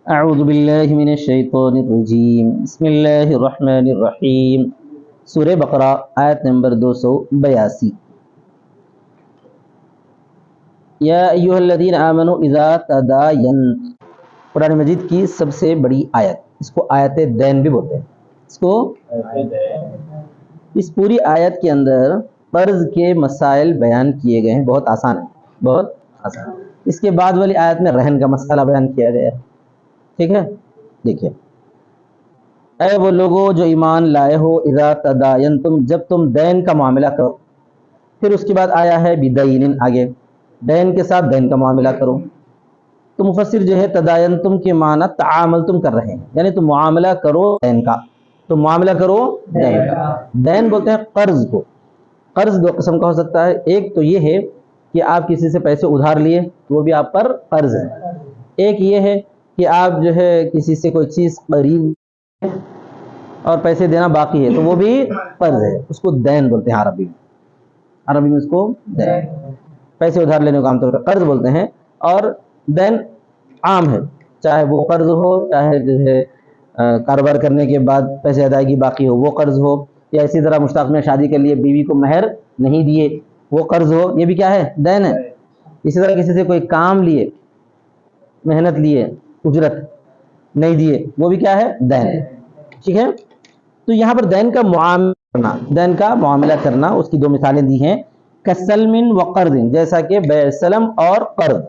اعوذ باللہ من الشیطان الرجیم بسم اللہ الرحمن الرحیم سورہ بقرہ آیت نمبر 282 یا ایھا الذین آمنوا اذا تداینتم، قرآن مجید کی سب سے بڑی آیت، اس کو آیت دین بھی بولتے ہیں۔ اس پوری آیت کے اندر قرض کے مسائل بیان کیے گئے ہیں، بہت آسان ہے، بہت آسان۔ اس کے بعد والی آیت میں رہن کا مسئلہ بیان کیا گیا ہے، ٹھیک ہے۔ دیکھیں، اے وہ لوگوں جو ایمان لائے ہو، اذا تداینتم، جب تم دین کا معاملہ کرو، پھر اس کے بعد آیا ہے بدین، آگے دین کے ساتھ دین کا معاملہ کرو، تو مفسر جو ہے تداینتم کے معنی تعاملتم کر رہے ہیں، یعنی تم معاملہ کرو دین کا، تو معاملہ کرو دین کا۔ دین بولتے ہیں قرض کو۔ قرض دو قسم کا ہو سکتا ہے، ایک تو یہ ہے کہ آپ کسی سے پیسے ادھار لیے تو وہ بھی آپ پر قرض ہے، ایک یہ ہے کہ آپ جو ہے کسی سے کوئی چیز قریب اور پیسے دینا باقی ہے تو وہ بھی قرض ہے، اس کو دین بولتے ہیں عربی میں اس کو دین، پیسے ادھار لینے کو عام طور پر قرض بولتے ہیں۔ اور دین عام ہے، چاہے وہ قرض ہو، چاہے جو ہے کاروبار کرنے کے بعد پیسے ادائیگی باقی ہو وہ قرض ہو، یا اسی طرح مشتاق نے شادی کے لیے بیوی کو مہر نہیں دیے وہ قرض ہو، یہ بھی کیا ہے؟ دین ہے۔ اسی طرح کسی سے کوئی کام لیے، محنت لیے، اجرت نہیں دیے، وہ بھی کیا ہے؟ دین ہے، ٹھیک ہے۔ تو یہاں پر دین کا معاملہ کرنا، اس کی دو مثالیں دی ہیں، کسلم و قرض، جیسا کہ بے سلم اور قرض۔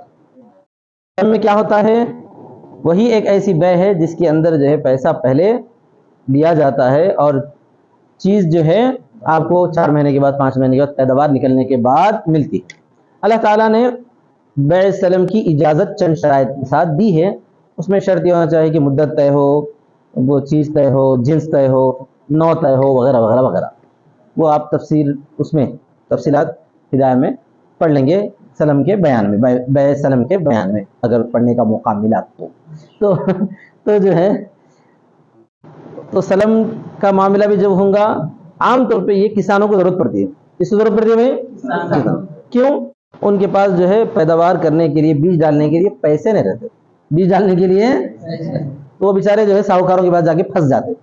سلم میں کیا ہوتا ہے؟ وہی ایک ایسی بے ہے جس کے اندر جو ہے پیسہ پہلے لیا جاتا ہے اور چیز جو ہے آپ کو 4 مہینے کے بعد 5 مہینے کے بعد پیداوار نکلنے کے بعد ملتی۔ اللہ تعالیٰ نے بیع سلم کی اجازت چند شرائط کے ساتھ دی ہے، اس میں شرط یہ ہونا چاہیے کہ مدت طے ہو، وہ چیز طے ہو، جنس طے ہو، نو طے ہو، وغیرہ وغیرہ وغیرہ۔ وہ آپ تفصیلات ہدایہ میں پڑھ لیں گے، سلم کے بیان میں، بیع سلم کے بیان میں اگر پڑھنے کا موقع ملا تو جو ہے تو سلم کا معاملہ بھی جب ہوگا، عام طور پہ یہ کسانوں کو ضرورت پڑتی ہے۔ کس کو ضرورت پڑتی ہے بھائی؟ کیوں؟ ان کے پاس جو ہے پیداوار کرنے کے لیے، بیج ڈالنے کے لیے پیسے نہیں رہتے، بیج ڈالنے کے لیے تو وہ بیچارے جو ہے ساہوکاروں کے پاس جا کے پھنس جاتے۔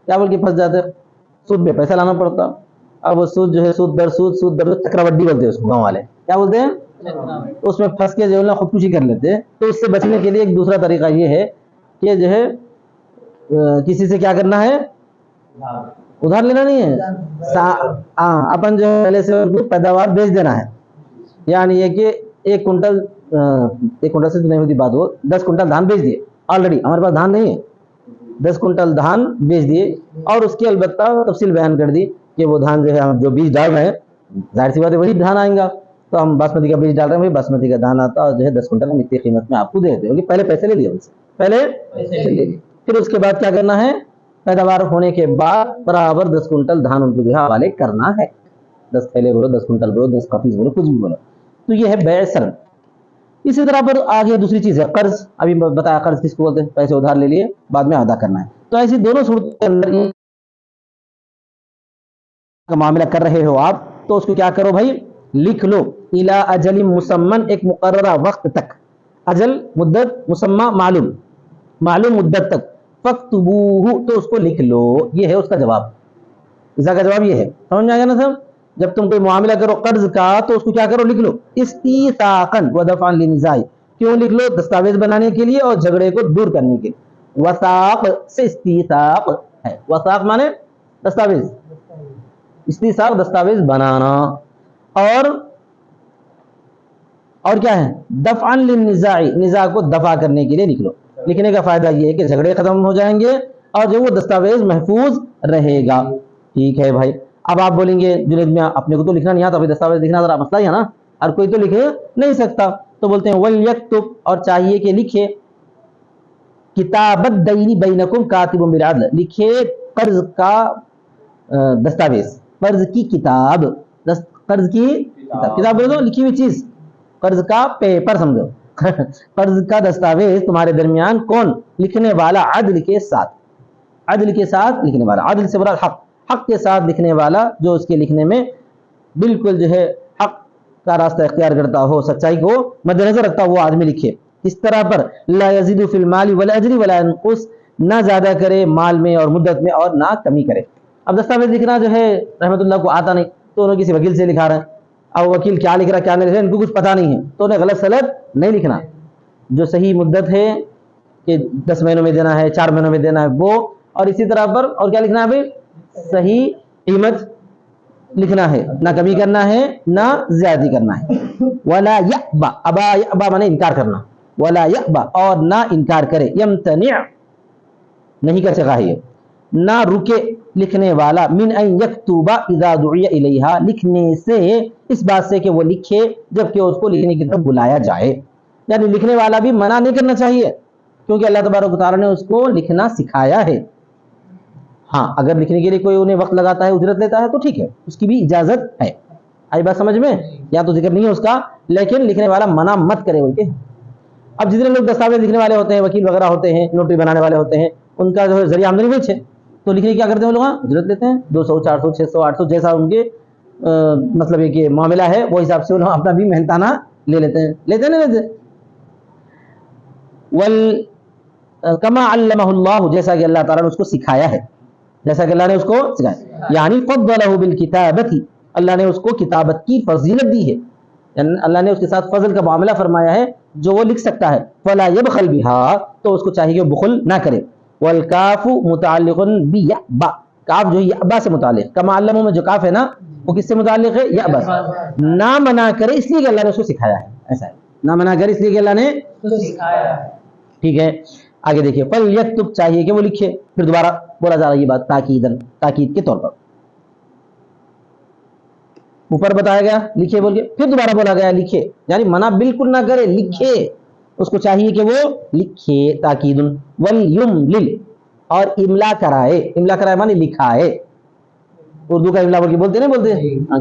کیا بول کے پھنس جاتے؟ سود پہ پیسہ لانا پڑتا۔ اب وہ سود جو ہے سود در چکراوڈی بولتے ہیں اس کو، گاؤں والے کیا بولتے ہیں؟ اس میں پھنس کے جو ہے خودکشی کر لیتے ہیں۔ تو اس سے بچنے کے لیے ایک دوسرا طریقہ یہ ہے کہ جو ہے کسی سے کیا کرنا ہے؟ ادھار لینا نہیں ہے، اپن جو ہے پہلے سے پیداوار بیچ دینا ہے، یعنی یہ کہ 1 کنٹل سے تو نہیں ہوتی بات، وہ 10 کنٹل دھان بیچ دیے، آلریڈی ہمارے پاس دھان نہیں ہے، 10 کنٹل دھان بیچ دیے، اور اس کی البتہ تفصیل بیان کر دی کہ وہ دھان جو ہے ہم جو بیج ڈال رہے ہیں، ظاہر سی بات ہے وہی دھان آئیں گا، تو ہم باسمتی کا بیج ڈال رہے ہیں، وہی باسمتی کا دھان آتا اور جو ہے 10 کنٹل ہم اتنی قیمت میں آپ کو دے دیتے ہیں، پہلے پیسے لے لیے ان سے، پھر اس کے بعد کیا کرنا ہے؟ پیداوار ہونے کے بعد برابر 10 کنٹل دھان ان کو جو ہے حوالے کرنا ہے، 10 تھیلے بولو، 10 کنٹل بولو، 10 کافیز بولو، کچھ بھی بولو۔ تو یہ ہے بیع سلم۔ اسی طرح پر آگے دوسری چیز ہے قرض، ابھی بتایا قرض کس کو بولتے ہیں؟ پیسے ادھار لے لیے بعد میں ادا کرنا ہے۔ تو ایسی دونوں صورتوں کے اندر کا معاملہ کر رہے ہو آپ، تو اس کو کیا کرو بھائی؟ لکھ لو، الی اجل مسمن، ایک مقررہ وقت تک، اجل مدت، مسمى معلوم مدت تک، فاکتبوہ، تو اس کو لکھ لو۔ یہ ہے اس کا جواب، اس کا جواب یہ ہے، سمجھ میں آ گیا نا صاحب؟ جب تم کوئی معاملہ کرو قرض کا تو اس کو کیا کرو؟ لکھ لو، استیثاقا ودفعا للنزاع، کیوں لکھ لو؟ دستاویز بنانے کے لیے اور جھگڑے کو دور کرنے کے لیے۔ وثاق سے استیثاق ہے، وثاق مانے دستاویز، استیثاق دستاویز بنانا، اور کیا ہے؟ دفعا للنزاع، نزاع کو دفع کرنے کے لیے لکھ لو۔ لکھنے کا فائدہ یہ ہے کہ جھگڑے ختم ہو جائیں گے اور جو وہ دستاویز محفوظ رہے گا۔ ٹھیک ہے بھائی، اب آپ بولیں گے جنید میاں اپنے کو تو لکھنا نہیں آتا، دستاویز لکھنا ذرا مسئلہ ہی ہے نا، ہر کوئی تو لکھ نہیں سکتا، تو بولتے ہیں وَلْيَكْتُبْ، اور چاہیے کہ لکھے، کتاب الدین بینکم کاتب بالعدل، لکھے قرض کا دستاویز، قرض کی کتاب، قرض کی کتاب بولے تو لکھی ہوئی چیز، قرض کا پیپر سمجھو، قرض کا دستاویز تمہارے درمیان کون؟ لکھنے والا، عدل کے ساتھ، عدل کے ساتھ لکھنے والا، عدل سے مراد حق کے ساتھ لکھنے والا، جو اس کے لکھنے میں بالکل جو ہے حق کا راستہ اختیار کرتا ہو، سچائی کو مد نظر رکھتا ہو، وہ آدمی لکھے۔ اس طرح پر لا یزید فی المال والاجر ولا ينقص، نہ زیادہ کرے مال میں اور مدت میں اور نہ کمی کرے۔ اب دستاویز لکھنا جو ہے رحمت اللہ کو آتا نہیں، تو انہوں کسی وکیل سے لکھا رہے ہیں، اب وکیل کیا لکھ رہا کیا نہیں لکھ رہا ان کو کچھ پتہ نہیں ہے، تو انہیں غلط سلط نہیں لکھنا۔ جو صحیح مدت ہے کہ 10 مہینوں میں دینا ہے، 4 مہینوں میں دینا ہے وہ، اور اسی طرح پر اور کیا لکھنا ہے بھائی، صحیح قیمت لکھنا ہے، نہ کمی کرنا ہے نہ زیادتی کرنا ہے۔ ولا یأبا، ابا یأبا مانے انکار کرنا، ولا یأبا اور نہ انکار کرے، یمتنع نہیں کر سکا ہے، نہ رکے لکھنے والا، من ان یکتب اذا دعی الیہا لکھنے سے، اس بات سے کہ وہ لکھے جب کہ اس کو لکھنے کی طرف بلایا جائے، یعنی لکھنے والا بھی منع نہیں کرنا چاہیے کیونکہ اللہ تبارک و تعالیٰ نے اس کو لکھنا سکھایا ہے۔ ہاں اگر لکھنے کے لیے کوئی انہیں وقت لگاتا ہے، اجرت لیتا ہے تو ٹھیک ہے، اس کی بھی اجازت ہے۔ آئی بات سمجھ میں؟ یا تو ذکر نہیں ہے اس کا، لیکن لکھنے والا منع مت کرے بول کے۔ اب جتنے لوگ دستاویز لکھنے والے ہوتے ہیں، وکیل وغیرہ ہوتے ہیں، نوٹری بنانے والے ہوتے ہیں، ان کا جو ہے ذریعہ آمدنی وہی ہے، تو لکھنے کیا کرتے ہیں وہ لوگ، اجرت لیتے ہیں 200 400 600 800 جیسا ان کے مطلب یہ کہ معاملہ ہے، وہ حساب سے انہوں اپنا بھی محنتانہ لے لیتے ہیں، لیتے نہیں لیتے۔ کما علمہ اللہ، جیسا کہ اللہ تعالیٰ نے اس کو سکھایا ہے، جیسا کہ اللہ نے اس کو سکھایا، یعنی فضلہ بالکتابت، اللہ نے اس کو کتابت کی فضیلت دی ہے، یعنی اللہ نے اس کے ساتھ فضل کا معاملہ فرمایا ہے، جو وہ لکھ سکتا ہے۔ فلا یبخل بها، تو اس کو چاہیے کہ وہ بخل نہ کرے۔ والکاف متعلق بیعبا، کاف جو یعبا سے متعلق، کما علمہ میں جو کاف ہے نا وہ کس سے متعلق ہے، یعبا سے۔ نہ منع کرے اس لیے کہ اللہ نے اس کو سکھایا ہے، ایسا ہے، نہ منع کرے اس لیے کہ اللہ نے سکھایا ہے، ٹھیک ہے۔ آگے دیکھیے، فلیکتب چاہیے کہ وہ لکھے، پھر دوبارہ بولا جا رہا ہے یہ بات تاکیدن، تاکید کے طور پر، اوپر بتایا گیا لکھے بول کے، پھر دوبارہ بولا گیا لکھے، یعنی منع بالکل نہ کرے، لکھے، اس کو چاہیے کہ وہ لکھے، تاکید۔ ولیملل، اور املا کرائے، املا کرائے معنی لکھائے، اردو کا املا بول کے بولتے نہیں بولتے،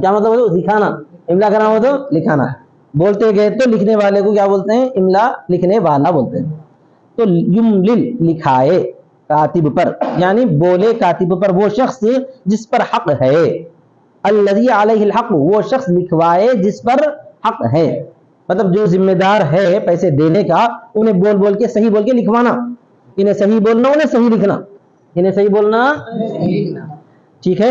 کیا مطلب ہے، لکھانا، املا کرنا ہو تو لکھانا، بولتے گئے تو لکھنے والے کو کیا بولتے ہیں، املا لکھنے والا بولتے ہیں۔ تو یملل لکھائے کاتب پر، یعنی بولے کاتب پر، وہ شخص جس پر حق ہے، الذی علیہ الحق، وہ شخص لکھوائے جس پر حق ہے، مطلب جو ذمہ دار ہے پیسے دینے کا، انہیں بول بول کے صحیح بول کے لکھوانا، انہیں صحیح بولنا انہیں صحیح لکھنا، انہیں صحیح بولنا ٹھیک ہے۔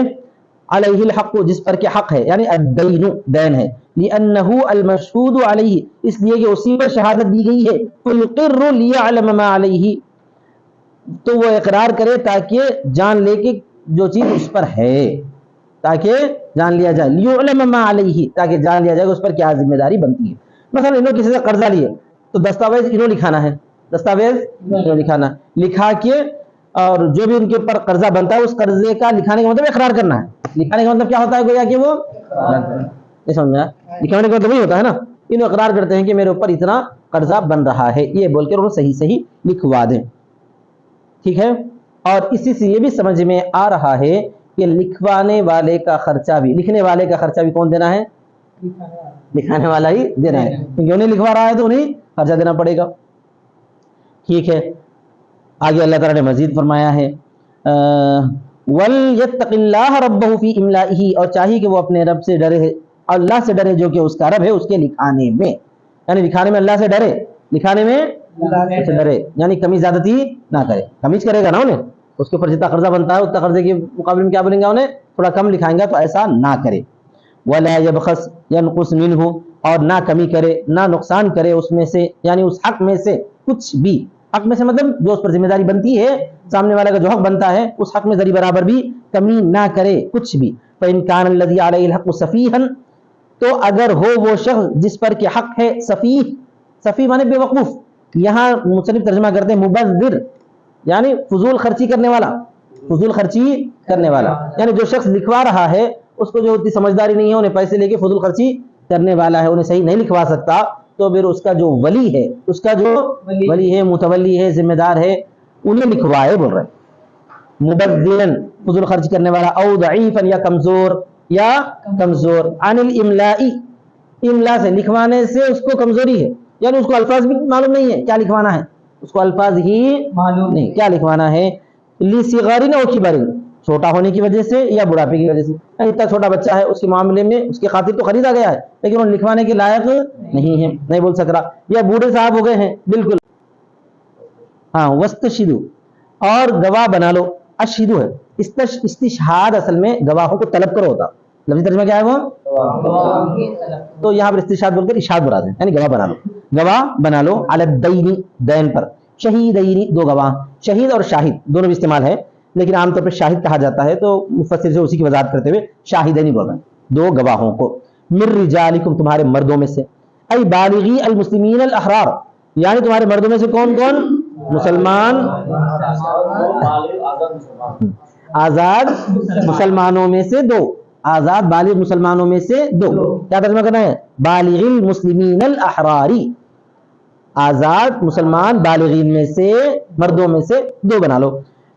علیہ الحق، جس پر کہ حق ہے، یعنی الدین، دین ہے، لأنہ المشہود علیہ، اس لیے کہ اسی پر شہادت دی گئی ہے، فیقر لیعلم ما علیہ، تو وہ اقرار کرے تاکہ جان لے کہ جو چیز اس پر ہے، تاکہ جان لیا جائے، لیعلم ما علیہ، تاکہ جان لیا جائے کہ اس پر کیا ذمہ داری بنتی ہے۔ مثلا انہوں کسی سے قرضہ لیے تو دستاویز انہوں لکھانا ہے، دستاویز انہوں لکھانا، لکھا کے اور جو بھی ان کے اوپر قرضہ بنتا ہے اس قرضے کا لکھانے کا مطلب اقرار کرنا ہے، لکھانے کا مطلب کیا ہوتا ہے، گویا کہ وہ نہیں سمجھا، لکھانے کا مطلب وہی ہوتا ہے نا، انہوں اقرار کرتے ہیں کہ میرے اوپر اتنا قرضہ بن رہا ہے، یہ بول کے انہوں صحیح صحیح لکھوا دیں، ٹھیک ہے۔ اور اسی سے یہ بھی سمجھ میں آ رہا ہے کہ لکھوانے والے کا خرچہ بھی، لکھنے والے کا خرچہ بھی کون دینا ہے، لکھانے والا ہی دینا ہے، کیونکہ انہیں لکھوا رہا ہے تو انہیں خرچہ دینا پڑے گا، ٹھیک ہے۔ آگے اللہ تعالیٰ نے مزید فرمایا ہے وَلْيَتَّقِ اللَّهَ رَبَّهُ فِي إِمْلَائِهِ، اور چاہیے کہ وہ اپنے رب سے ڈرے، اللہ سے ڈرے جو کہ اس کا رب ہے، اس کے لکھانے میں، یعنی لکھانے میں اللہ سے ڈرے، لکھانے میں اللہ سے ڈرے، یعنی کمی زیادتی نہ کرے، کمیز کرے گا نا انہیں، اس کے اوپر جتنا قرضہ بنتا ہے اتنا قرضے کے مقابلے میں کیا بولیں گا انہیں، تھوڑا کم لکھائیں گا، تو ایسا نہ کرے۔ وَلَا يَبْخَسْ يَنْقُصْ مِنْهُ، اور نہ کمی کرے، نہ نقصان کرے اس میں سے، یعنی اس حق میں سے کچھ بھی، حق میں سے مطلب جو اس پر ذمہ داری بنتی ہے، سامنے والا کا جو حق بنتا ہے اس حق میں ذری برابر بھی کمی نہ کرے کچھ بھی۔ فَإِنْ كَانَ الَّذِي عَلَيْهِ الْحَقُّ سَفِيهًا، تو اگر ہو وہ شخص جس پر کہ حق ہے، سفیہ، سفیہ مانے بے وقوف، یہاں مصنف ترجمہ کرتے ہیں مبذر، یعنی فضول خرچی کرنے والا، فضول خرچی کرنے والا، یعنی جو شخص لکھوا رہا ہے اس کو جو اتنی سمجھداری نہیں ہے، انہیں پیسے لے کے فضول خرچی کرنے والا ہے، انہیں صحیح نہیں لکھوا سکتا، تو پھر اس کا جو ولی ہے، اس کا جو ولی ہے، متولی ہے، ذمہ دار ہے، انہیں لکھوائے، بول رہے مبذرن، فضول خرچ کرنے والا، او ضعیفا، یا کمزور، یا کمزور، عن الاملاء، املا سے، لکھوانے سے اس کو کمزوری ہے، یعنی اس کو الفاظ بھی معلوم نہیں ہے کیا لکھوانا ہے، اس کو الفاظ ہی معلوم نہیں کیا لکھوانا ہے، لصغار او کبر، چھوٹا ہونے کی وجہ سے یا بڑھاپے کی وجہ سے. اتنا چھوٹا بچہ ہے, اس کے معاملے میں اس کی خاطر تو خریدا گیا ہے لیکن وہ لکھوانے کے لائق نہیں ہے, نہیں بول سک رہا, یا بوڑھے صاحب ہو گئے ہیں بالکل. ہاں, وستشہدوا, اور گواہ بنا لو. اشہدو ہے, استشہاد اصل میں گواہوں کو طلب کرو ہوتا, لفظی ترجمہ کیا ہے وہ, تو یہاں پر استشہاد بول کر اشہاد مراد ہے, یعنی گواہ بنا لو. گواہ بنا لو علی الدین, دین پر. شہیدین, دو گواہ. شہید اور شاہد دونوں بھی استعمال ہے, لیکن عام طور پہ شاہد کہا جاتا ہے, تو مفسر سے اسی کی وضاحت کرتے ہوئے شاہدین بول رہے ہیں, دو گواہوں کو. من رجالکم, تمہارے مردوں میں سے. ای بالغی المسلمین الاحرار, یعنی تمہارے مردوں میں سے کون کون, مسلمان آزاد مسلمانوں میں سے دو, آزاد بالغ مسلمانوں میں سے دو. کیا ترجمہ کرنا ہے, بالغ المسلمین الاحراری, آزاد مسلمان بالغین میں سے, مردوں میں سے دو بنا لو.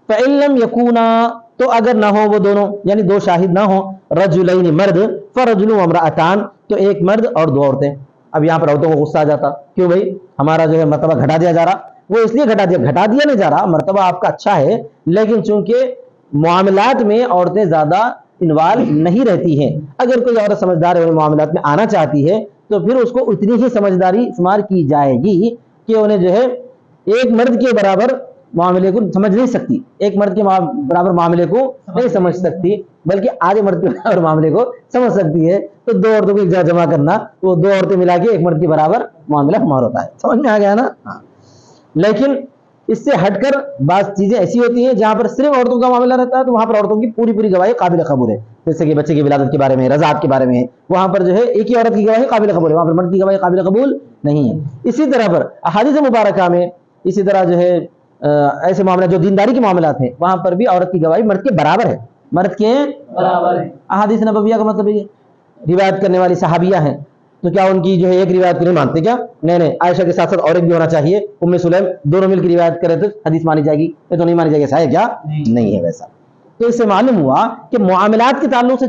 فَإِن لَمْ يَكُونَا, تو اگر نہ ہو وہ دونوں, یعنی دو شاہد نہ ہو, رجلین مرد, فرجل وامرأتان, تو ایک مرد اور دو عورتیں. اب یہاں پر عورتوں کو غصہ آ جاتا, کیوں بھائی ہمارا جو ہے مرتبہ گھٹا دیا جا رہا. وہ اس لیے گھٹا دیا نہیں جا رہا, مرتبہ آپ کا اچھا ہے, لیکن چونکہ معاملات میں عورتیں زیادہ انوالو نہیں رہتی ہیں. اگر کوئی عورت سمجھدار ہے معاملات میں آنا چاہتی ہے تو پھر اس کو اتنی ہی سمجھداری شمار کی جائے گی کہ انہیں جو ہے ایک مرد کے برابر معاملے کو سمجھ نہیں سکتی, ایک مرد کے برابر معاملے کو نہیں سمجھ سکتی, بلکہ آدھے مرد کے برابر معاملے کو سمجھ سکتی ہے. تو دو عورتوں کو ایک جگہ جمع کرنا, تو دو عورتیں ملا کے ایک مرد کے برابر معاملہ ہمارا ہوتا ہے. سمجھ میں آ گیا نا. لیکن اس سے ہٹ کر بعض چیزیں ایسی ہوتی ہیں جہاں پر صرف عورتوں کا معاملہ رہتا ہے, تو وہاں پر عورتوں کی پوری گواہی قابل قبول ہے. جیسے کہ بچے کی ولادت کے بارے میں, رضاعت کے بارے میں, وہاں پر جو ہے ایک ہی عورت کی گواہی قابل قبول ہے, وہاں پر مرد کی گواہی قابل قبول نہیں ہے. اسی طرح پر احادیث مبارکہ میں اسی طرح جو ہے ایسے معاملات جو دینداری کے معاملات ہیں, وہاں پر بھی عورت کی گواہی مرد کے برابر ہے, مرد کے برابر ہے. احادیث نبویہ کا مطلب یہ, روایت کرنے والی صحابیہ ہیں, تو کیا ان کی جو ہے ایک روایت کو نہیں مانتے کیا؟ نہیں, عائشہ کے ساتھ ساتھ اور ایک بھی ہونا چاہیے, ام سلیم, دونوں مل کی روایت کرے تو حدیث مانی جائے گی, یہ تو نہیں مانی جائے گی. ایسا ہے کیا؟ نہیں ہے ویسا. تو اس سے معلوم ہوا کہ معاملات کے تعلق سے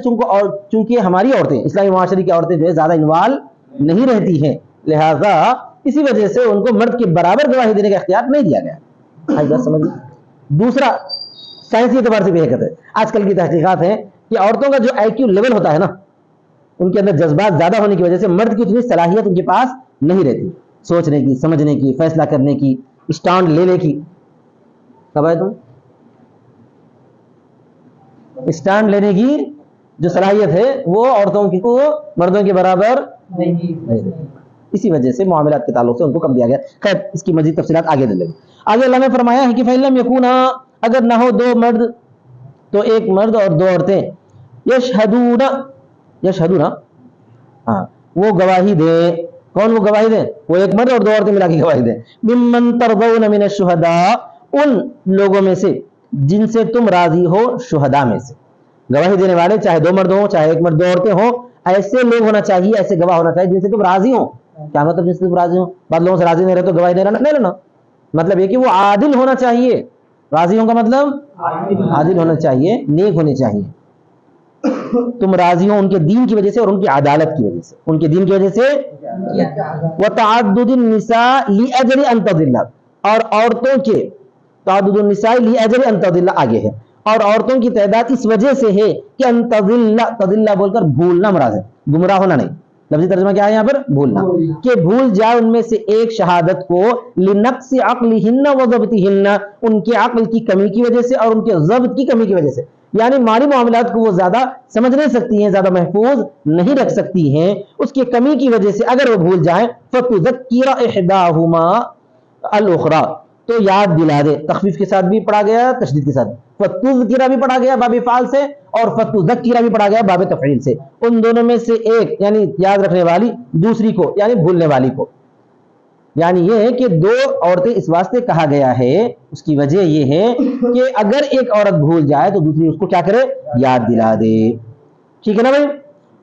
چونکہ ہماری عورتیں, اسلامی معاشرے کی عورتیں جو ہے زیادہ انوالو نہیں رہتی ہیں, لہذا اسی وجہ سے ان کو مرد کے برابر گواہی دینے کا اختیار نہیں دیا گیا. سمجھ. دوسرا سائنسی اعتبار سے بھی حقیقت ہے, آج کل کی تحقیقات ہیں کہ عورتوں کا جو IQ لیول ہوتا ہے نا, ان کے اندر جذبات زیادہ ہونے کی وجہ سے مرد کی اتنی صلاحیت ان کے پاس نہیں رہتی, سوچنے کی, سمجھنے کی, فیصلہ کرنے کی, اسٹانڈ لینے کی. کب آئے تم, اسٹانڈ لینے کی جو صلاحیت ہے وہ عورتوں کی کو مردوں کے برابر نہیں. اسی وجہ سے معاملات کے تعلق سے ان کو کم دیا گیا. خیر, اس کی مزید تفصیلات آگے دے لیں. آگے اللہ نے فرمایا ہے کہ فَإِن لَمْ يَكُونَا, اگر نہ ہو دو مرد تو ایک مرد اور دو عورتیں. یشہدون, ہاں, وہ گواہی دے. کون وہ گواہی دے؟ وہ ایک مرد اور دو عورتیں ملا کے گواہی دے. ممن ترضون من الشہداء, ان لوگوں میں سے جن سے تم راضی ہو شہداء میں سے. گواہی دینے والے چاہے دو مرد ہوں چاہے ایک مرد دو عورتیں ہوں, ایسے لوگ ہونا چاہیے, ایسے گواہ ہونا چاہیے جن سے تم راضی ہو. کیا مطلب جن سے تم راضی ہو؟ بعض لوگوں سے راضی نہیں رہے تو گواہی نہیں لینا. مطلب یہ کہ وہ عادل ہونا چاہیے. راضی ہوں کا مطلب عادل ہونا چاہیے, نیک ہونے چاہیے. تم راضی ہو ان کے دین کی وجہ سے اور ان کی عدالت کی وجہ سے, ان کے دین کی وجہ سے. وتعدد النساء لاجل ان تضل, اور عورتوں کے تعدد النساء لاجل ان تضل آگے ہے, اور عورتوں کی تعداد اس وجہ سے ہے کہ ان تضل بول کر بھولنا مراد ہے, گمراہ ہونا نہیں. لفظی ترجمہ کیا ہے یہاں پر؟ بھولنا, کہ بھول جائے ان میں سے ایک شہادت کو, لنقص عقلہن وضبطہن, ان کے عقل کی کمی کی وجہ سے اور ان کے ضبط کی کمی کی وجہ سے. یعنی مالی معاملات کو وہ زیادہ سمجھ نہیں سکتی ہیں, زیادہ محفوظ نہیں رکھ سکتی ہیں, اس کی کمی کی وجہ سے اگر وہ بھول جائیں. فَتُذَكِّرَ إِحْدَاهُمَا الْأُخْرَى, تو یاد دلا دے. تخفیف کے ساتھ بھی پڑھا گیا, تشدید کے ساتھ. فَتُذْكِرَ بھی پڑھا گیا باب فعل سے, اور فَتُذَكِّرَ بھی پڑھا گیا باب تفعیل سے. ان دونوں میں سے ایک یعنی یاد رکھنے والی دوسری کو یعنی بھولنے والی کو. یعنی یہ ہے کہ دو عورتیں اس واسطے کہا گیا ہے, اس کی وجہ یہ ہے کہ اگر ایک عورت بھول جائے تو دوسری اس کو کیا کرے؟ یاد دلا دے. ٹھیک ہے نا بھائی.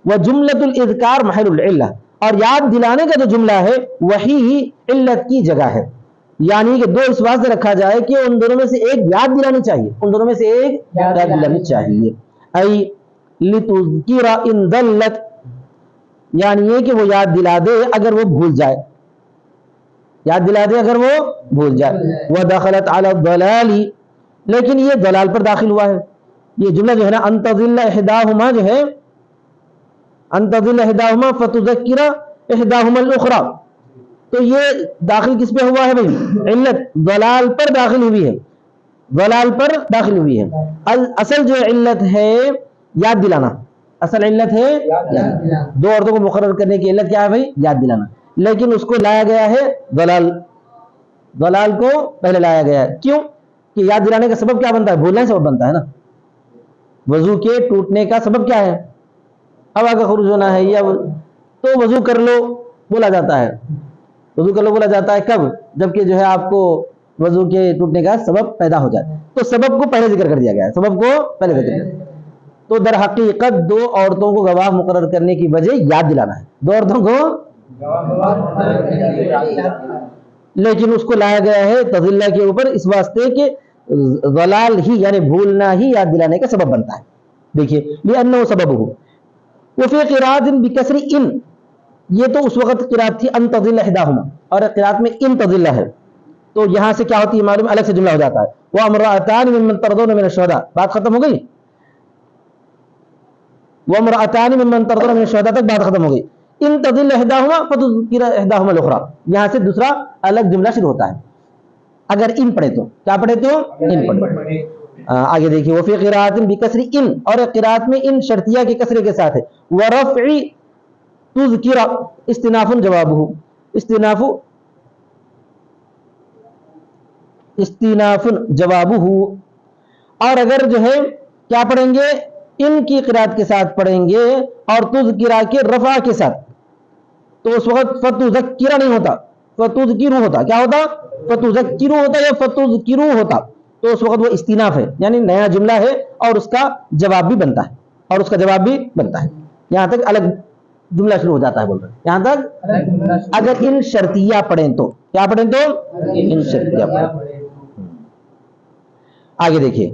وجملۃ الاذکار محل العلہ, اور یاد دلانے کا جو جملہ ہے وہی علت کی جگہ ہے. یعنی کہ دو اس واسطے رکھا جائے کہ ان دونوں میں سے ایک یاد دلانی چاہیے, ان دونوں میں سے ایک یاد دلانی چاہیے. ای لتذکر ان ضلت, یعنی یہ کہ وہ یاد دلا دے اگر وہ بھول جائے, یاد دلا دے اگر وہ بھول جائے. وَدَخَلَتْ عَلَى الضَّلَالِ, لیکن یہ ضلال پر داخل ہوا ہے. یہ جملہ جو ہے نا ان تضل احداہما جو ہے ان تضل احداہما فتذکر احداہما الاخری، تو یہ داخل کس پہ ہوا ہے بھائی؟ علت ضلال پر داخل ہوئی ہے، ضلال پر داخل ہوئی ہے۔ اصل جو علت ہے یاد دلانا، اصل علت ہے دو عورتوں کو مقرر کرنے کی علت کیا ہے بھائی؟ یاد دلانا، لیکن اس کو لایا گیا ہے ضلال، ضلال کو پہلے لایا گیا ہے۔ کیوں کہ یاد دلانے کا سبب کیا بنتا ہے؟ بھولنا ہی سبب بنتا ہے نا۔ وضو کے ٹوٹنے کا سبب کیا ہے؟ ہوا کا خروج ہونا ہے، یا تو وضو کر لو بولا جاتا ہے، وضو کر لو بولا جاتا ہے کب؟ جبکہ جو ہے آپ کو وضو کے ٹوٹنے کا سبب پیدا ہو جائے، تو سبب کو پہلے ذکر کر دیا گیا ہے، سبب کو پہلے ذکر کر دیا۔ تو در حقیقت دو عورتوں کو گواہ مقرر کرنے کی وجہ یاد دلانا ہے، دو عورتوں کو، لیکن اس کو لایا گیا ہے تضلہ کے اوپر اس واسطے کہ ضلال ہی یعنی بھولنا ہی یاد دلانے کا سبب بنتا ہے۔ دیکھیے لأنه سببه وفي قراءة بكسر ان، یہ تو اس وقت قراءت تھی ان تضل احداہما، اور قراءت میں ان تضل ہے، تو یہاں سے کیا ہوتی ہے معلوم؟ الگ سے جملہ ہو جاتا ہے وامرأتان ممن ترضون من الشهداء، بات ختم ہو گئی، وامرأتان ممن ترضون من الشهداء تک بات ختم ہو گئی۔ ان تضل احداہما فتذکر احداہما الاخری، یہاں سے دوسرا الگ جملہ شروع ہوتا ہے اگر ان پڑھے تو، کیا پڑھے تو؟ ان پڑھے۔ آگے دیکھیے وفی قراءت بکسر ان، اور قراءت میں ان شرطیہ کے کسرے کے ساتھ ہے، ورفع تذکر استناف جوابہ، استناف جوابہ، اور اگر جو ہے کیا پڑھیں گے؟ ان کی قراءت کے ساتھ پڑھیں گے اور تذکرہ کے رفع کے ساتھ، تو اس وقت فتذکرہ نہیں ہوتا، فتذکرو ہوتا، کیا ہوتا؟ فتذکرو ہوتا یا فتذکرو ہوتا، تو اس وقت وہ استناف ہے یعنی نیا جملہ ہے اور اس کا جواب بھی بنتا ہے، اور اس کا جواب بھی بنتا ہے۔ یہاں تک الگ جملہ شروع ہو جاتا ہے، بول رہے ہیں یہاں تک اگر ان شرطیہ پڑھیں تو، کیا پڑھیں تو؟ ان شرطیہ پڑھیں۔ آگے دیکھیے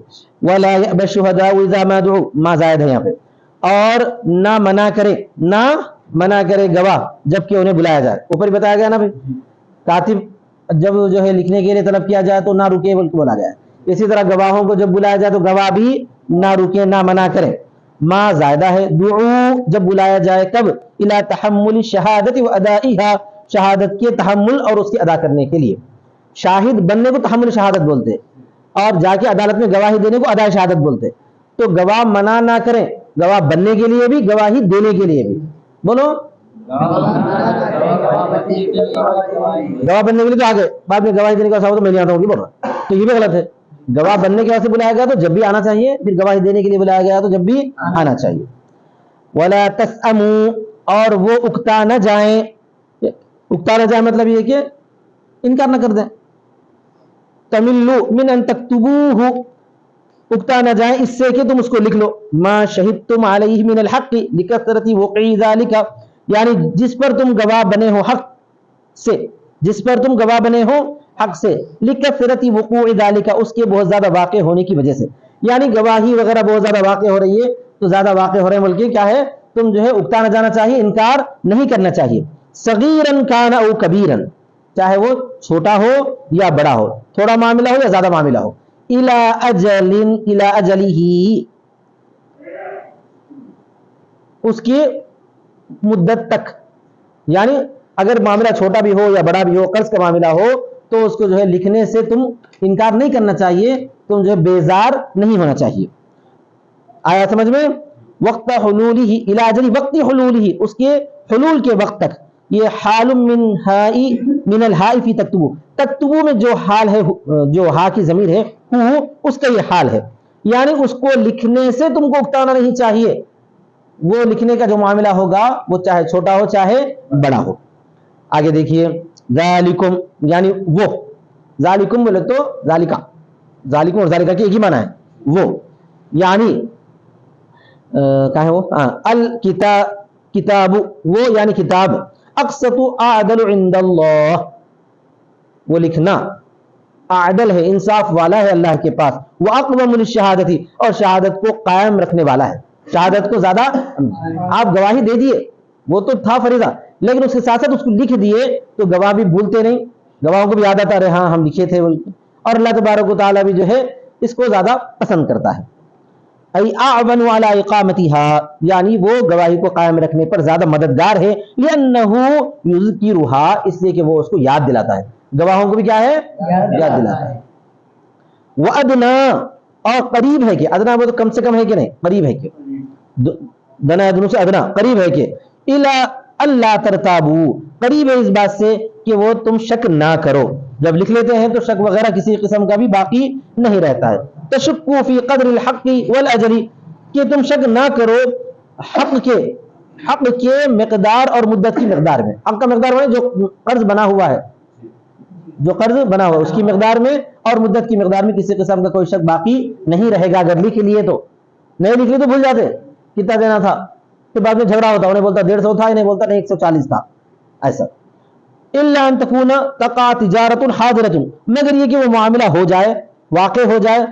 وَلَا يَأْبَ الشُّهَدَاءُ إِذَا مَا دُعُوا، ما زائد ہے یہاں پہ، اور نہ منع کرے گواہ جبکہ انہیں بلایا جائے۔ اوپر ہی بتایا گیا نا بھائی، کاتب جب جو ہے لکھنے کے لیے طلب کیا جائے تو نہ رکے بلکہ بولا جائے، اسی طرح گواہوں کو جب بلایا جائے تو گواہ بھی نہ رکے نہ منع کرے۔ ما زائدہ ہے، دعو جب بلایا جائے کب؟ الى تحمل الشہادت و ادائها، شہادت کے تحمل اور اس کے ادا کرنے کے لیے۔ شاہد بننے کو تحمل شہادت بولتے، اور جا کے عدالت میں گواہی دینے کو ادائے شہادت بولتے۔ تو گواہ منع نہ کریں، گواہ بننے کے لیے بھی گواہی دینے کے لیے بھی، بولو گواہ بننے کے لیے تو آگے، بعد میں گواہی دینے کا صاحب تو میں نہیں آتا ہوں بول رہا، تو یہ بھی غلط ہے۔ گواہ بننے کے واسطے بلایا گیا تو جب بھی آنا چاہیے، پھر گواہی دینے کے لیے بلایا گیا تو جب بھی آنا چاہیے۔ ولا تسأموا، اور وہ اکتا نہ جائیں، اکتا نہ جائیں مطلب یہ کہ انکار نہ کر دیں، تملوا من ان تكتبوه، اکتا نہ جائیں اس سے کہ تم اس کو لکھ لو، ما شہدتم علیہ من الحق لکثرت وقوع ذلك، یعنی جس پر تم گواہ بنے ہو حق سے، جس پر تم گواہ بنے ہو حق سے، لکثرت وقوع ذلك، اس کے بہت زیادہ واقع ہونے کی وجہ سے، یعنی گواہی وغیرہ بہت زیادہ واقع ہو رہی ہے تو زیادہ واقع ہو رہے ہیں بلکہ کیا ہے، تم جو ہے اکتا نہ جانا چاہیے، انکار نہیں کرنا چاہیے۔ صغیرا کان او کبیرا، چاہے وہ چھوٹا ہو یا بڑا ہو، تھوڑا معاملہ ہو یا زیادہ معاملہ ہو، الی اجلہ، اس کی مدت تک، یعنی اگر معاملہ چھوٹا بھی ہو یا بڑا بھی ہو، قرض کا معاملہ ہو تو اس کو جو ہے لکھنے سے تم انکار نہیں کرنا چاہیے، تم جو ہے بیزار نہیں ہونا چاہیے۔ آیا سمجھ میں؟ وقت حلولہ الی اجلہ، وقت حلولہ، اس کے حلول کے وقت تک، یہ حال من الہاء فی تکتبو، تکتبو میں جو حال ہے، جو ہا کی ضمیر ہے اس کا یہ حال ہے، یعنی اس کو لکھنے سے تم کو اکتانا نہیں چاہیے، وہ لکھنے کا جو معاملہ ہوگا وہ چاہے چھوٹا ہو چاہے بڑا ہو۔ آگے دیکھیے ذالکم، یعنی وہ، ذالکم بولے تو ذالکا، ذالکم اور ذالکا کی ایک ہی معنی ہے، وہ یعنی کیا ہے وہ، الکتاب، وہ یعنی کتاب، اقسط اعدل عند اللہ، وہ لکھنا اعدل ہے، انصاف والا ہے اللہ کے پاس، واقوم للشہادت، اور شہادت کو قائم رکھنے والا ہے، شہادت کو زیادہ، آپ گواہی دے دیے وہ تو تھا فریضہ، لیکن اس کے ساتھ ساتھ اس کو لکھ دیے تو گواہ بھی بھولتے نہیں، گواہوں کو بھی یاد آتا رہے ہاں ہم لکھے تھے، اور اللہ تبارک و تعالیٰ بھی جو ہے اس کو زیادہ پسند کرتا ہے۔ ای اعون علی اقامتها، یعنی وہ گواہی کو قائم رکھنے پر زیادہ مددگار ہے، لانہ یذکرها، اس لیے کہ وہ اس کو یاد دلاتا ہے، گواہوں کو بھی کیا ہے یاد دلاتا ہے، وادنا، اور قریب ہے کہ، ادنا وہ تو کم سے کم ہے کہ نہیں، قریب ہے کہ، دنا ادنو سے ادنا قریب ہے کہ، الا اللہ ترتابو، قریب ہے اس بات سے کہ وہ تم شک نہ کرو، جب لکھ لیتے ہیں تو شک وغیرہ کسی قسم کا بھی باقی نہیں رہتا ہے، تشکو فی قدر الحق والاجر، کہ تم شک نہ کرو حق کے مقدار اور مدت کی مقدار میں، حق کا مقدار ہے جو قرض بنا ہوا ہے، جو قرض بنا ہوا ہے اس کی مقدار میں اور مدت کی مقدار میں کسی قسم کا کوئی شک باقی نہیں رہے گا، اگر لکھ لیے تو، نہیں لکھ لیے تو بھول جاتے کتنا دینا تھا، پھر بعد میں جھگڑا ہوتا، انہیں بولتا 150 تھا، انہیں بولتا نہیں 140 تھا، ایسا، الا ان تکون تقع تجارت حاضرۃ، مگر یہ کہ وہ معاملہ ہو جائے، واقع ہو جائے،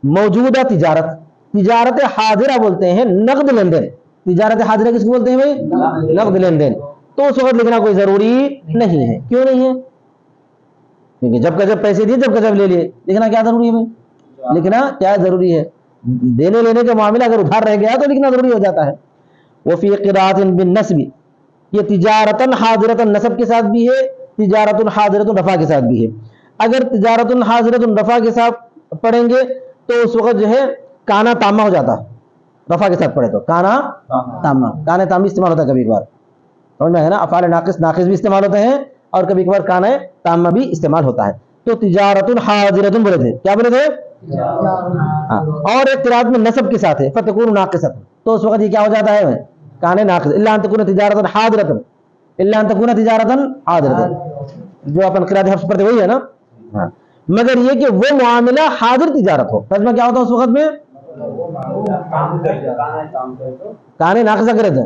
موجودہ تجارت حاضرہ بولتے ہیں نقد لین دین، تجارت حاضرہ کس کو بولتے ہیں بھائی؟ نقد لین دین، تو اس وقت لکھنا کوئی ضروری نہیں ہے، کیوں نہیں ہے؟ کیونکہ جب کا جب پیسے دیے جب کا جب لے لیے، لکھنا کیا ضروری ہے بھائی؟ لکھنا کیا ضروری ہے؟ دینے لینے کا معاملہ اگر ادھار رہ گیا تو لکھنا ضروری ہو جاتا ہے۔ وفی قراءۃ بالنصب، یہ تجارتاً حاضرتاً نصب کے ساتھ بھی ہے، تجارتاً حاضرتاً رفع کے ساتھ بھی ہے، اگر تجارتاً حاضرتاً رفع کے ساتھ پڑھیں گے تو اس وقت جو ہے کانا تامہ ہو جاتا ہے، رفع کے ساتھ پڑھے تو کانا تامہ، کانا تامی استعمال ہوتا ہے کبھی کبھار، سمجھ میں ہے نا، افعال ناقص بھی استعمال ہوتے ہیں اور کبھی کبھار کانا تامہ بھی استعمال ہوتا ہے، تو تجارتاً حاضرتاً بولے تھے، کیا بولے تھے؟ اور ایک قراءت میں نصب کے ساتھ ہے فتکون ناقصۃ، تو اس وقت یہ کیا ہو جاتا ہے کانے ناقص، الا ان تکون تجارتاً حاضرتاً، الا ان تکون تجارتاً حاضرتاً، جو اپن قراءت حفص پڑھتے وہی ہے نا، مگر یہ کہ وہ معاملہ حاضر تجارت ہو، ترجمہ کیا ہوتا ہے اس وقت میں؟ کانے ناقصہ کرے تھے،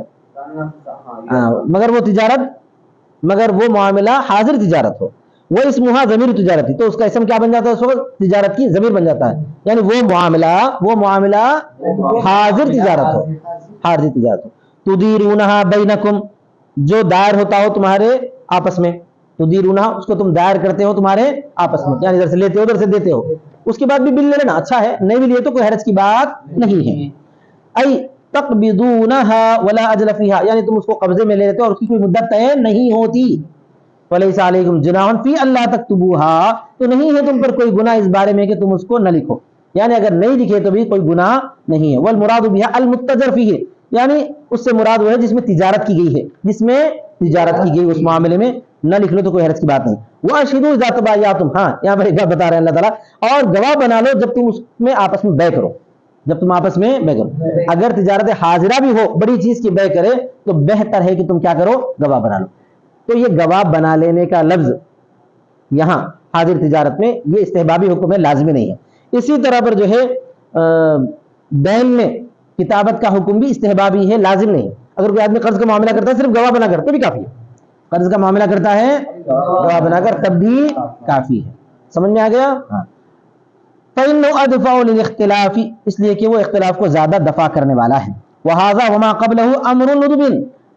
مگر وہ معاملہ حاضر تجارت ہو، وہ اسمہا ضمیر تجارت ہی، تو اس کا اسم کیا بن جاتا ہے اس وقت؟ تجارت کی ضمیر بن جاتا ہے، یعنی وہ معاملہ حاضر تجارت ہو، حاضر تجارت ہو، تدیرونہا بینکم، جو دائر ہوتا ہو تمہارے آپس میں، تدیرونہا اس کو تم دائر کرتے ہو تمہارے آپس میں، یعنی ادھر سے لیتے ہو ادھر سے دیتے ہو، اس کے بعد بھی بل لے لینا اچھا ہے، نہیں بھی لیے تو کوئی حرج کی بات نہیں ہے، ای تقبضونہا ولا اجل فیہا، یعنی تم اس کو قبضے میں لے لیتے ہو اور اس کی کوئی مدت طے نہیں ہوتی، ولیس علیکم جناح فی اللہ تکتبوہا، تو نہیں ہے تم پر کوئی گناہ اس بارے میں کہ تم اس کو نہ لکھو، یعنی اگر نہیں لکھے تو بھی کوئی گناہ نہیں ہے، والمراد بہا المتجر فیہ، یعنی اس سے مراد وہ ہے جس میں تجارت کی گئی ہے، جس میں تجارت کی گئی اس معاملے میں نہ لکھ لو تو کوئی حرج کی بات نہیں، واشہدوا اذا تبایعتم، ہاں یہاں پر ایک بات بتا رہے ہیں اللہ تعالیٰ، اور گواہ بنا لو جب تم اس میں آپس میں بے کرو، جب تم آپس میں بے کرو، اگر تجارت حاضرہ بھی ہو بڑی چیز کی بے کرے تو بہتر ہے کہ تم کیا کرو؟ گواہ بنا لو، تو یہ گواہ بنا لینے کا لفظ یہاں حاضر تجارت میں یہ استحبابی حکم ہے، لازمی نہیں ہے، اسی طرح پر جو ہے دین میں کتابت کا حکم بھی استحبابی ہے، لازم نہیں ہے، اگر کوئی آدمی قرض کا معاملہ کرتا ہے صرف گواہ بنا کر تو بھی کافی ہے، قرض کا معاملہ کرتا ہے گواہ بنا کر تب بھی کافی ہے، سمجھ میں آ گیا؟ ہاں، فَإِنَّهُ أَدْفَعُ لِلْاخْتِلَافِ، اس لیے کہ وہ اختلاف کو زیادہ دفع کرنے والا ہے، وَهَذَا وَمَا قَبْلَهُ أَمْرٌ نُدْبٍ،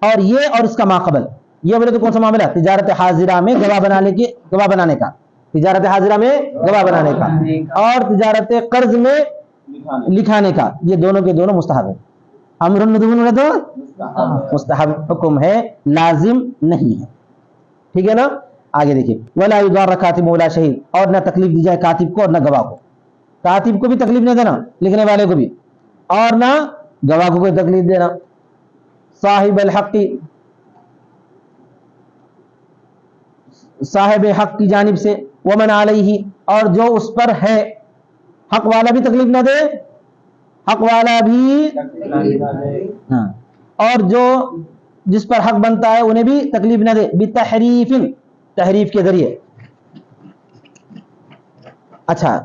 اور یہ اور اس کا ما قبل، یہ بولے تو کون سا معاملہ؟ تجارت حاضرہ میں گواہ بنانے کا، تجارت حاضرہ میں گواہ بنانے کا اور تجارت قرض میں لکھانے کا، یہ دونوں کے دونوں مستحب ہیں، امر ندبن بولے تو مستحب حکم ہے، لازم نہیں ہے، ٹھیک ہے نا؟ آگے دیکھیے، وَلَا يُضَارَ كَاتِبٌ وَلَا شَهِيدٌ، اور نہ تکلیف دی جائے کاتب کو اور نہ گواہ کو، کاتب کو بھی تکلیف نہیں دینا، لکھنے والے کو بھی، اور نہ گواہ کو کوئی تکلیف دینا، صاحب الحق، صاحب حق کی جانب سے، ومن علیہ، اور جو اس پر ہے، حق والا بھی تکلیف نہ دے، حق والا بھی، ہاں، اور جو جس پر حق بنتا ہے انہیں بھی تکلیف نہ دے، بتحریف، تحریف کے ذریعے، اچھا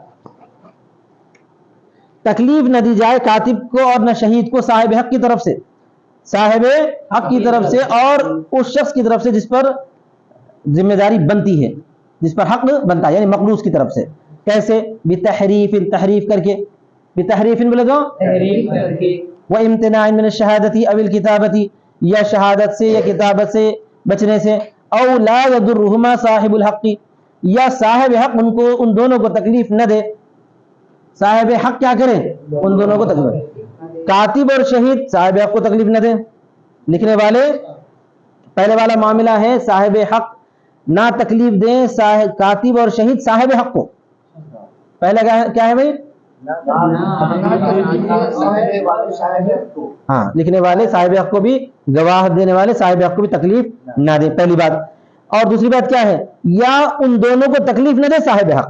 تکلیف نہ دی جائے کاتب کو اور نہ شہید کو صاحب حق کی طرف سے، صاحب حق کی طرف سے اور اس شخص کی طرف سے جس پر ذمہ داری بنتی ہے، جس پر حق بنتا ہے، یعنی مقروض کی طرف سے، کیسے؟ بتحریف، تحریف کر کے، بتحریف بولے تو وامتناع من الشہادت او الکتابت، یا شہادت سے یا کتابت سے بچنے سے، او لا یضرهما صاحب الحق، یا صاحب حق ان دونوں کو تکلیف نہ دے، صاحب حق کیا کریں؟ ان دونوں کو تکلیف. کاتب اور شہید صاحب حق کو تکلیف نہ دیں. لکھنے والے پہلے والا معاملہ ہے صاحب حق نہ تکلیف دیں کاتب اور شہید صاحب حق کو. پہلا کیا ہے بھائی؟ ہاں لکھنے والے صاحب حق کو بھی، گواہ دینے والے صاحب حق کو بھی تکلیف نہ دیں، پہلی بات. اور دوسری بات کیا ہے؟ یا ان دونوں کو تکلیف نہ دے صاحب حق،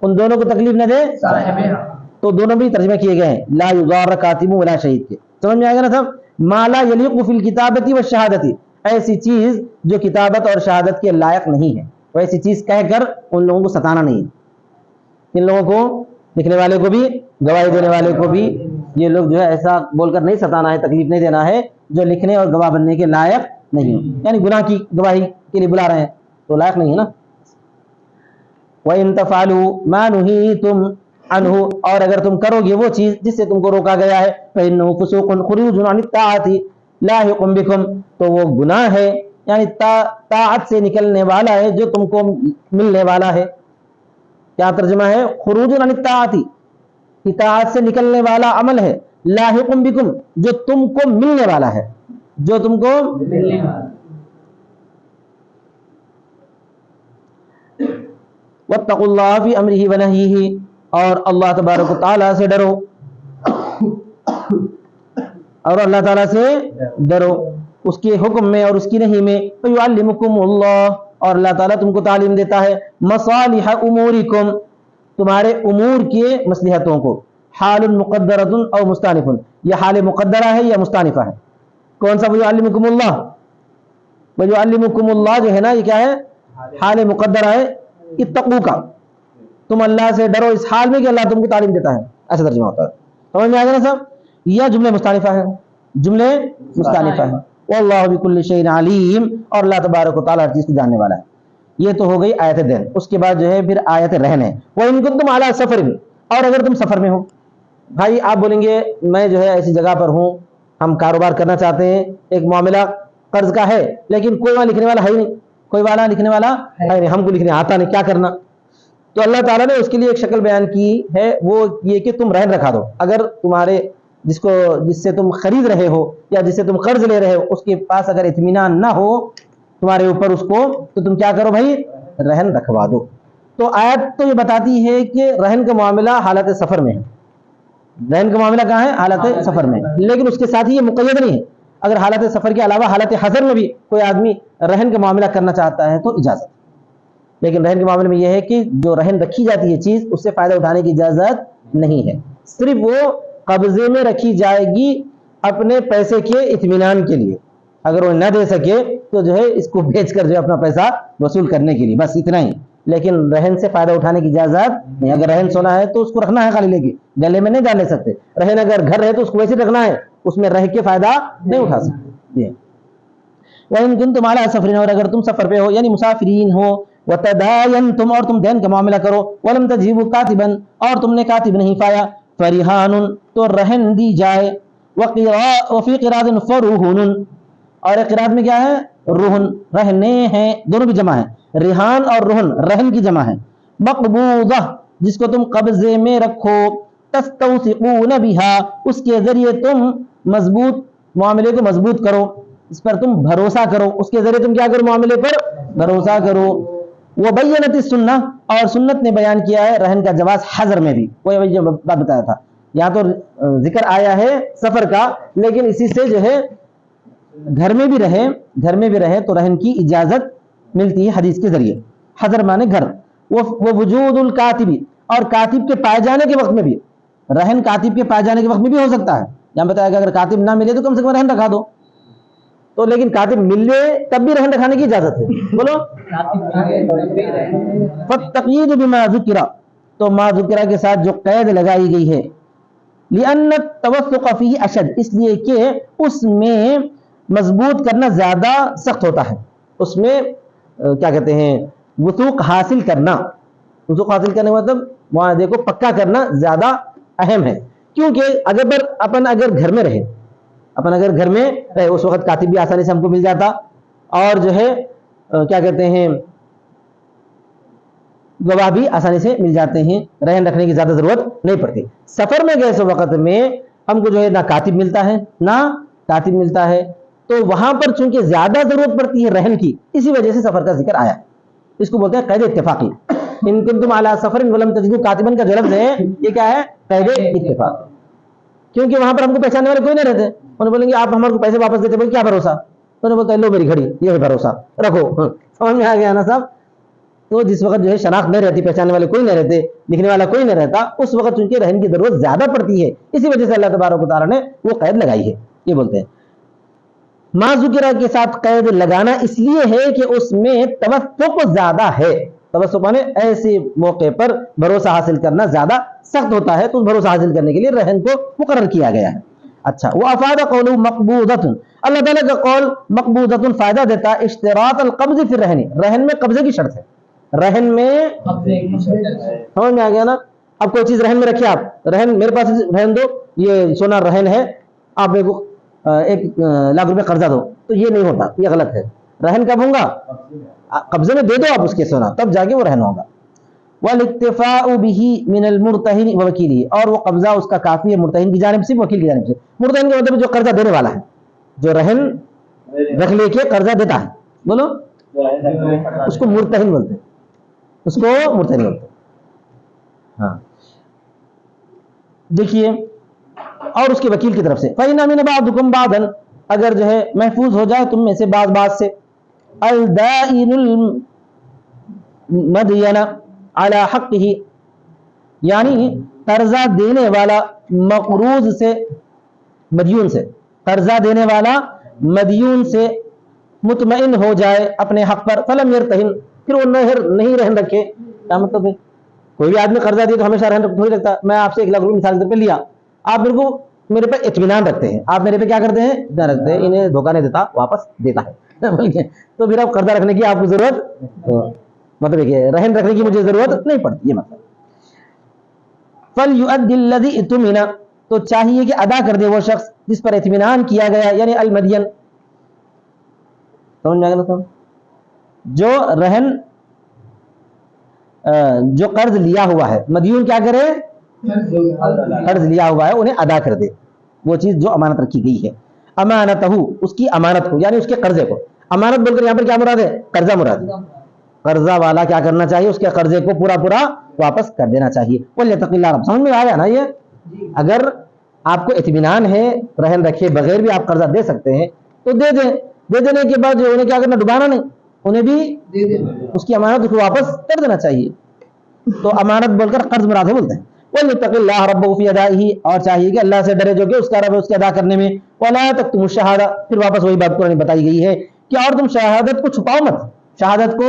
ان دونوں کو تکلیف نہ دے صاحب حق. تو دونوں بھی ترجمہ کیے گئے ہیں لا یضار کاتب ولا شہید کے. سمجھ میں آئے گا نا سب؟ ما لا یلیق فی الکتابۃ والشہادۃ، ایسی چیز جو کتابت اور شہادت کے لائق نہیں ہے، ویسی چیز کہہ کر ان لوگوں کو ستانا نہیں. ان لوگوں کو، لکھنے والے کو بھی، گواہی دینے والے کو بھی، یہ لوگ جو ہے ایسا بول کر نہیں ستانا ہے، تکلیف نہیں دینا ہے جو لکھنے اور گواہ بننے کے لائق نہیں ہو. یعنی گناہ کی گواہی کے لیے بلا رہے ہیں تو لائق نہیں ہے نا. وَإِن تَفْعَلُوا مَا نُهِيتُمْ عَنْهُ، اور اگر تم کرو گے وہ چیز جس سے تم کو روکا گیا ہے، فَإِنَّهُ فُسُوقٌ خُرُوجٌ عَنِ الطَّاعَةِ لَاحِقٌ بِكُمْ، تو وہ گناہ ہے، یعنی طاعت سے نکلنے والا ہے جو تم کو ملنے والا ہے. کیا ترجمہ ہے؟ خروج عن الطاعت، اطاعت سے نکلنے والا عمل ہے، لاحق بکم، جو تم کو ملنے والا ہے، جو تم کو ملنے والا. واتقوا اللہ فی امرہ ونہیہ، اور اللہ تبارک و تعالیٰ سے ڈرو، اور اللہ تعالیٰ سے ڈرو اس کے حکم میں اور اس کی نہی میں. فیعلمکم اللہ، اور اللہ تعالیٰ تم کو تعلیم دیتا ہے، مصالح امورکم، تمہارے امور کے مصلحتوں کو. حال مقدرۃ او مستانف، یہ حال مقدرہ ہے یا مستانفہ ہے؟ کون سا ویعلمکم اللہ؟ ویعلمکم اللہ جو ہے نا یہ کیا ہے؟ حال مقدرہ ہے. اتقوا کا، تم اللہ سے ڈرو اس حال میں کہ اللہ تم کو تعلیم دیتا ہے، ایسا ترجمہ ہوتا ہے. سمجھ میں آ گیا نا صاحب؟ یہ جملے مستانفہ ہے، جملے مستانفہ ہے. واللہ بکل شیء علیم، اور اللہ تبارک و تعالیٰ ہر چیز کو جاننے والا ہے. یہ تو ہو گئی آیت دین. اس کے بعد جو ہے پھر آیت رہن ہے. وَإِن كُنتُمْ عَلَىٰ سَفَرٍ، اور اگر تم سفر میں ہو. بھائی آپ بولیں گے میں جو ہے ایسی جگہ پر ہوں، ہم کاروبار کرنا چاہتے ہیں، ایک معاملہ قرض کا ہے لیکن کوئی وہاں لکھنے والا ہے نہیں، کوئی والا لکھنے والا ہے نہیں، ہم کو لکھنے آتا نہیں، کیا کرنا؟ تو اللہ تعالیٰ نے اس کے لیے ایک شکل بیان کی ہے، وہ یہ کہ تم رہن رکھا دو. اگر تمہارے جس سے تم خرید رہے ہو یا جس سے تم قرض لے رہے ہو اس کے پاس اگر اطمینان نہ ہو تمہارے اوپر اس کو، تو تم کیا کرو بھائی؟ رہن رکھوا دو. تو آیت تو یہ بتاتی ہے کہ رہن کا معاملہ حالت سفر میں ہے. رہن کا معاملہ کہاں ہے؟ حالت سفر میں. لیکن اس کے ساتھ ہی یہ مقید نہیں ہے، اگر حالت سفر کے علاوہ حالت حضر میں بھی کوئی آدمی رہن کا معاملہ کرنا چاہتا ہے تو اجازت. لیکن رہن کے معاملے میں یہ ہے کہ جو رہن رکھی جاتی ہے چیز، اس سے فائدہ اٹھانے کی اجازت نہیں ہے. صرف وہ قبضے میں رکھی جائے گی اپنے پیسے کے اطمینان کے لیے. اگر وہ نہ دے سکے تو جو ہے اس کو بیچ کر جو ہے اپنا پیسہ وصول کرنے کے لیے، بس اتنا ہی. لیکن رہن سے فائدہ اٹھانے کی اجازت نہیں. اگر رہن سونا ہے تو اس کو رکھنا ہے خالی لے کے، گلے میں نہیں ڈالنے سکتے. رہن اگر گھر ہے تو اس کو ویسے رکھنا ہے، اس میں رہ کے فائدہ نہیں اٹھا سکتے. وَإِن كُنتُمْ عَلَىٰ سَفَرٍ، اور اگر تم سفر پہ ہو یعنی مسافرین ہو. وَتَدَايَنْتُمْ، اور تم دین کا معاملہ کرو. وَلَمْ تَجِدُوا كَاتِبًا، اور تم نے کاتب نہیں پایا. فَرِهَانٌ، تو رہن دی جائے. وَفِي قِرَاءَةٍ فَرُهُنٌ، اور ایک قرات میں کیا ہے؟ رہن، رہنے ہیں، دونوں بھی جمع ہے. ریحان اور رہن، رہن کی جمع ہے. مقبوضہ، جس کو تم قبضے میں رکھو. تستوثقون بها، اس کے ذریعے تم مضبوط معاملے کو مضبوط کرو، اس پر تم بھروسہ کرو، اس کے ذریعے تم کیا کرو؟ معاملے پر بھروسہ کرو. وبینت السنہ، اور سنت نے بیان کیا ہے رہن کا جواز حضر میں بھی. وہی جو بات بتایا تھا، یہاں تو ذکر آیا ہے سفر کا، لیکن اسی سے جو ہے گھر میں بھی رہے تو رہن کی اجازت ملتی ہے حدیث کے ذریعے. حضر مانے گھر. وہ وجود الکاتبی، اور کاتب کے پائے جانے کے وقت میں بھی، رہن کاتب کے پائے جانے کے وقت میں بھی ہو سکتا ہے. یہاں بتایا کہ اگر کاتب نہ ملے تو کم سے کم رہن رکھا دو. تو لیکن کاتب ملے تب بھی رہن رکھانے کی اجازت ہے. بولو. فالتقیید بما ذکر، تو ما ذکر کے ساتھ جو قید لگائی گئی ہے. لأن التوثق فيه اشد، اس لیے کہ اس میں مضبوط کرنا زیادہ سخت ہوتا ہے. اس میں کیا کہتے ہیں؟ وثوق حاصل کرنا. وثوق حاصل کرنے کا مطلب معاہدے کو پکا کرنا زیادہ اہم ہے. کیونکہ اپن اگر گھر میں رہے، اس وقت کاتب بھی آسانی سے ہم کو مل جاتا، اور جو ہے کیا کہتے ہیں گواہ بھی آسانی سے مل جاتے ہیں، رہن رکھنے کی زیادہ ضرورت نہیں پڑتی۔ سفر میں گئے اس وقت میں ہم کو جو ہے نہ کاتب ملتا ہے نہ کاتب ملتا ہے، تو وہاں پر چونکہ زیادہ ضرورت پڑتی ہے رہن کی، اسی وجہ سے سفر کا ذکر آیا۔ اس کو بولتے ہیں قید اتفاقی۔ ان کنتم علی سفر ولم تجدوا کاتبا کا جو لفظ ہے یہ کیا ہے؟ قید اتفاق، کیونکہ وہاں پر ہم کو پہچاننے والے کوئی نہ رہتے، انہیں بولیں گے آپ ہمارے کو پیسے واپس دیتے، بولے کیا بھروسہ؟ انہیں بولتا ہے لو میری گھڑی، یہ بھروسہ رکھو۔ سمجھ میں آ گیا نا صاحب؟ تو جس وقت جو ہے شناخت نہیں رہتی، پہچاننے والے کوئی نہ رہتے، لکھنے والا کوئی نہ رہتا، اس وقت چونکہ رہن کی ضرورت زیادہ پڑتی ہے، اسی وجہ سے اللہ تبارک و تعالیٰ نے وہ قید لگائی ہے۔ یہ بولتے ہیں ما ذکر کے ساتھ قید لگانا اس لیے ہے کہ اس میں توثق زیادہ ہے۔ توثق مانے ایسے موقع پر بھروسہ حاصل کرنا زیادہ سخت ہوتا ہے، تو اس بھروسہ حاصل کرنے کے لیے رہن کو مقرر کیا گیا ہے۔ اچھا، وہ افاد قول مقبوضۃ، اللہ تعالیٰ کا قول مقبوضۃ فائدہ دیتا ہے اشتراط القبض فی الرہن، رہن میں قبضے کی شرط ہے، رہن میں سمجھ میں آ گیا نا؟ اب کوئی چیز رہن میں رکھیے، آپ رہن میرے پاس رہن دو، یہ سونا رہن ہے، آپ میرے کو 1,00,000 روپے قرضہ دو، تو یہ نہیں ہوتا، یہ غلط ہے۔ رہن کب ہوں گا؟ قبضے میں دے دو آپ اس کے سونا، تب جا کے وہ رہن ہوگا۔ والاکتفاء به من المرتہن ووکیلہ، اور وہ قبضہ اس کا کافی ہے مرتہن کی جانب سے، وکیل کی جانب سے۔ مرتہن کا مطلب جو قرضہ دینے والا ہے، جو رہن رکھ لے کے قرضہ دیتا ہے، بولو اس کو مرتہن بولتے ہیں، اس کو مرتہن بولتے ہیں۔ ہاں دیکھیے، اور اس کے وکیل کی طرف سے فَإِنَّ مِنَ بَعْضِكُمْ بَعْضًا، اگر جو ہے محفوظ ہو جائے تم میں سے بعض بات سے، الدائن المدین علی حقہ، یعنی قرضہ دینے والا مقروض سے، مدیون سے، قرضہ دینے والا مدیون سے مطمئن ہو جائے اپنے حق پر، فلم یرتہن، پھر وہ نہیں رہن رکھے۔ کیا مطلب ہے؟ کوئی بھی آدمی قرضہ دے تو ہمیشہ رہن رکھ تھوڑی رکھتا۔ میں آپ سے 1,00,000 روپے مثال کے طور پہ لیا، آپ میرے کو میرے پہ اطمینان رکھتے ہیں، آپ میرے پہ کیا کرتے ہیں؟ اطمینان رکھتے ہیں، انہیں دھوکہ نہیں دیتا، واپس دیتا ہے، تو پھر آپ قرضہ رکھنے کی آپ کو ضرورت، مطلب ہے کہ رہن رکھنے کی مجھے ضرورت نہیں پڑتی، یہ مطلب۔ فَلْيُؤَدِّ الَّذِي اؤْتُمِنَ، تو چاہیے کہ ادا کر دے وہ شخص جس پر اطمینان کیا گیا، یعنی المدین، سمجھ میں آ گیا؟ جو رہن جو قرض لیا ہوا ہے، مدیون کیا کرے؟ قرض لیا ہوا ہے انہیں ادا کر دے، وہ چیز جو امانت رکھی گئی ہے۔ امانتہ، اس کی امانت کو، یعنی اس کے قرضے کو۔ امانت بول کر یہاں پر کیا مراد ہے؟ قرضہ مراد ہے۔ قرضہ والا کیا کرنا چاہیے؟ اس کے قرضے کو پورا واپس کر دینا چاہیے۔ وَلْيَتَّقِ اللَّهَ رَبَّهُ، سمجھ میں آیا نا؟ یہ اگر آپ کو اطمینان ہے، رہن رکھے بغیر بھی آپ قرضہ دے سکتے ہیں تو دے دیں، دے دینے کے بعد انہیں کیا کرنا؟ ڈبانا نہیں، انہیں بھی اس کی امانت کو واپس کر دینا چاہیے۔ تو امانت بول کر قرض مراد ہے بولتے ہیں۔ وَلْيَتَّقِ اللَّهَ رَبَّهُ فِي أَدَائِهِ، اور چاہیے کہ اللہ سے ڈرے جو کہ اس کا رب ہے اس کے ادا کرنے میں۔ وَلَا تَكْتُمُوا الشَّهَادَةَ، پھر واپس وہی بات قرآن میں بتائی گئی ہے کہ اور تم شہادت کو چھپاؤ مت، شہادت کو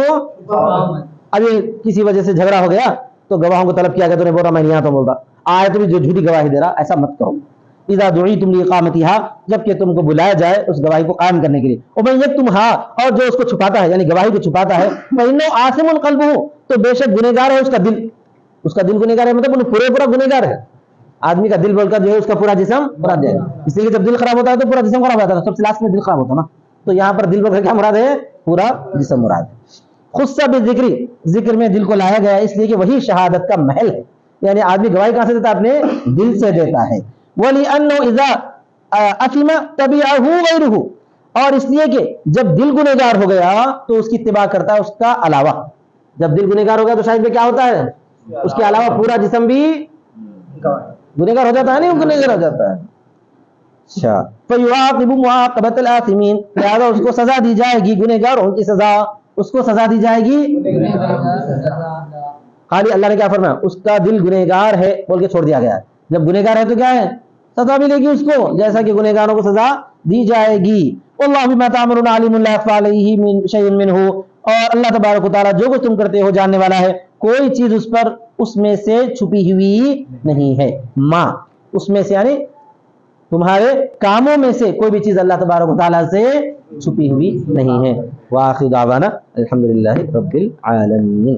ابھی کسی وجہ سے جھگڑا ہو گیا تو گواہوں کو طلب کیا گیا، تو نے بولا میں نہیں آتا بولتا، آئے تو بھی جو جھوٹی گواہی دے رہا، ایسا مت کرو۔ اذا دعیتم لاقامتها، جب کہ تم کو بلایا جائے اس گواہی کو قائم کرنے کے لیے۔ ومن یکتمها، اور جو اس کو چھپاتا ہے یعنی گواہی کو چھپاتا ہے، فإنه آثم قلبه، تو بے شک گنہگار ہے اس کا دل، اس کا دل گنہگار ہے، مطلب پورا گنہگار ہے۔ آدمی کا دل بول کر جو ہے اس کا پورا جسم خراب جائے گا، اس لیے کہ جب دل خراب ہوتا ہے تو پورا جسم خراب ہوتا ہے، سب سے لاسٹ میں دل خراب ہوتا ہے نا، تو یہاں پر دل بول کر کیا مراد ہے؟ پورا جسم مراد ہے۔ خص بالذکر، ذکر میں دل کو لایا گیا اس لیے کہ وہی شہادت کا محل ہے، یعنی آدمی گواہی کہاں سے دیتا ہے؟ اپنے دل سے دیتا ہے۔ وَلِأَنَّهُ إِذَا أَثِمَ تَبِعَهُ غَيْرُهُ، اور اس لیے کہ جب دل گنہگار ہو گیا تو اس کی اتباع کرتا ہے اس کا علاوہ، جب دل گنہگار ہو گیا تو شاید میں کیا ہوتا ہے؟ اس کے علاوہ پورا جسم بھی گنہگار ہو جاتا ہے، نہیں گنہگار ہو جاتا ہے۔ اچھا، فَيُعَاقِبُ مُعَاقَبَةَ الْآثِمِينَ، لہذا اس کو سزا دی جائے گی گنہگاروں کی سزا، اس کو سزا دی جائے گی۔ خالی اللہ نے کیا فرمایا؟ اس کا دل گنہگار ہے بول کے چھوڑ دیا گیا ہے، جب گنہگار ہے تو کیا ہے؟ سزا ملے گی اس کو، جیسا کہ گنہگاروں کو سزا دی جائے گی۔ واللہ بما تعملون علیم، لا يخفى علیہ من شیء منہ، اور اللہ تبارک و تعالیٰ جو کچھ تم کرتے ہو جاننے والا ہے، کوئی چیز اس پر اس میں سے چھپی ہوئی نہیں ہے۔ ماں اس میں سے یعنی تمہارے کاموں میں سے کوئی بھی چیز اللہ تبارک و تعالیٰ سے چھپی ہوئی نہیں ہے۔ وآخر دعوانا الحمدللہ رب العالمین۔